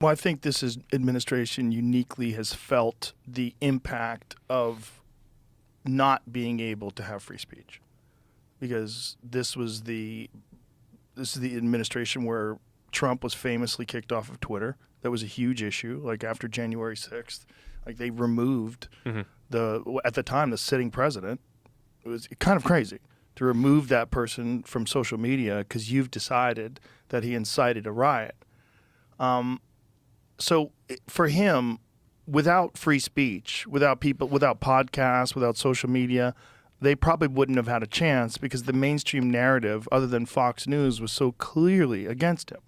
Well, I think this administration uniquely has felt the impact of not being able to have free speech, because this is the administration where Trump was famously kicked off of Twitter. That was a huge issue. Like after January 6th, like they removed at the time, the sitting president. It was kind of crazy to remove that person from social media because you've decided that he incited a riot. So for him, without free speech, without people, without podcasts, without social media, they probably wouldn't have had a chance because the mainstream narrative, other than Fox News, was so clearly against him.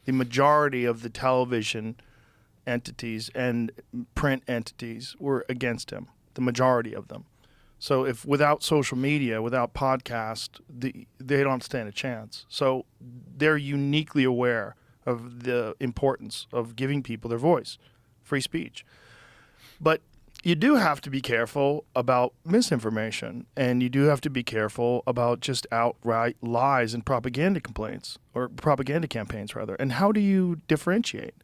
The majority of the television entities and print entities were against him, the majority of them. So if without social media, without podcast, they don't stand a chance. So they're uniquely aware of the importance of giving people their voice, free speech. But you do have to be careful about misinformation, and you do have to be careful about just outright lies and propaganda complaints, or propaganda campaigns, rather. And how do you differentiate?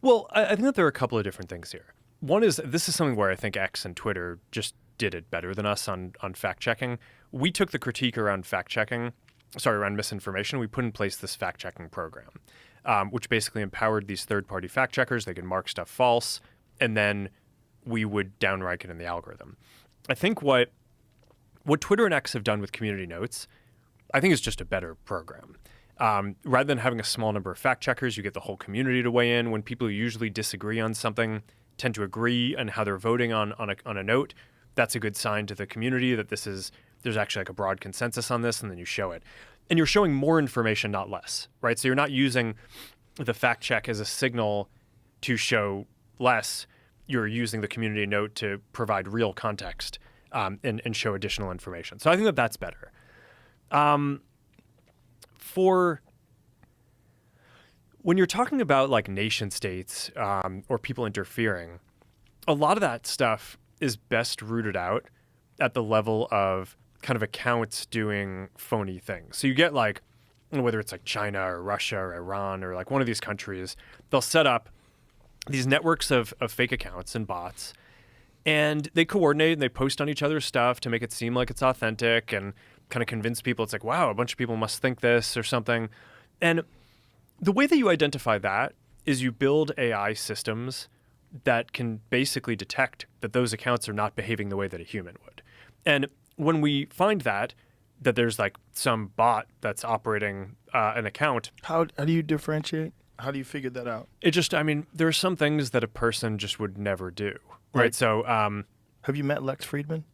Well, I think that there are a couple of different things here. One is, this is something where I think X and Twitter just did it better than us on fact-checking. We took the critique around around misinformation. We put in place this fact-checking program, which basically empowered these third-party fact-checkers. They could mark stuff false, and then we would downrank it in the algorithm. I think what Twitter and X have done with community notes, I think is just a better program. Rather than having a small number of fact-checkers, you get the whole community to weigh in. When people who usually disagree on something tend to agree on how they're voting on a note, that's a good sign to the community that there's actually like a broad consensus on this, and then you show it. And you're showing more information, not less, right? So you're not using the fact-check as a signal to show less. You're using the community note to provide real context and show additional information. So I think that that's better. For when you're talking about like nation states or people interfering, a lot of that stuff is best rooted out at the level of kind of accounts doing phony things. So you get like, whether it's like China or Russia or Iran or like one of these countries, they'll set up these networks of fake accounts and bots, and they coordinate and they post on each other's stuff to make it seem like it's authentic and kind of convince people it's like, wow, a bunch of people must think this or something. And the way that you identify that is you build AI systems that can basically detect that those accounts are not behaving the way that a human would. And when we find that there's like some bot that's operating an account. How do you differentiate? How do you figure that out? It just, I mean, there are some things that a person just would never do, right? Like, so, have you met Lex Friedman?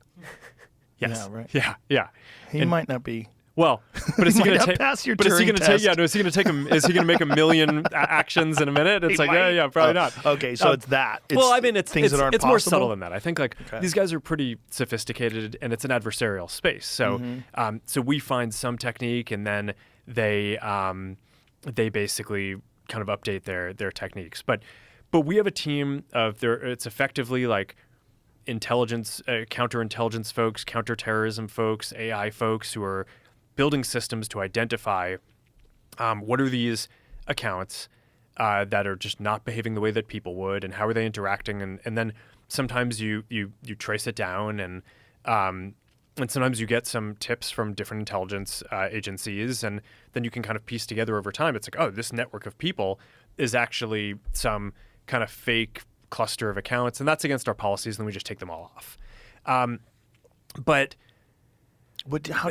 yes, Yeah, right. Yeah. He might not be. Well, but is he going to take? Pass your But is he Turing going to test? take? Yeah, no. Is he going to take him? Is he going to make a million actions in a minute? It's He like, might. yeah, probably not. Okay, so it's that. It's Well, I mean, it's things that aren't more possible? subtle than that. I think like Okay. these guys are pretty sophisticated, and it's an adversarial space. So, so we find some technique, and then they basically kind of update their techniques. But we have a team of it's effectively like intelligence, counterintelligence folks, counterterrorism folks, AI folks who are building systems to identify what are these accounts that are just not behaving the way that people would, and how are they interacting, and then sometimes you trace it down, and sometimes you get some tips from different intelligence agencies, and then you can kind of piece together over time. It's like, oh, this network of people is actually some kind of fake cluster of accounts, and that's against our policies, and then we just take them all off. But how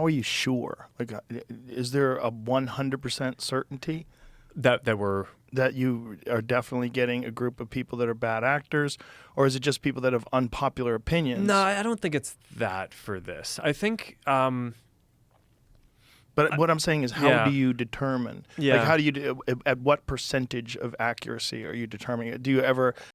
are you sure? Like, is there a 100% certainty that you are definitely getting a group of people that are bad actors, or is it just people that have unpopular opinions? No, I don't think it's that for this. I think. But what I'm saying is, how do you determine? Yeah. Like, how do you at what percentage of accuracy are you determining it? Do you ever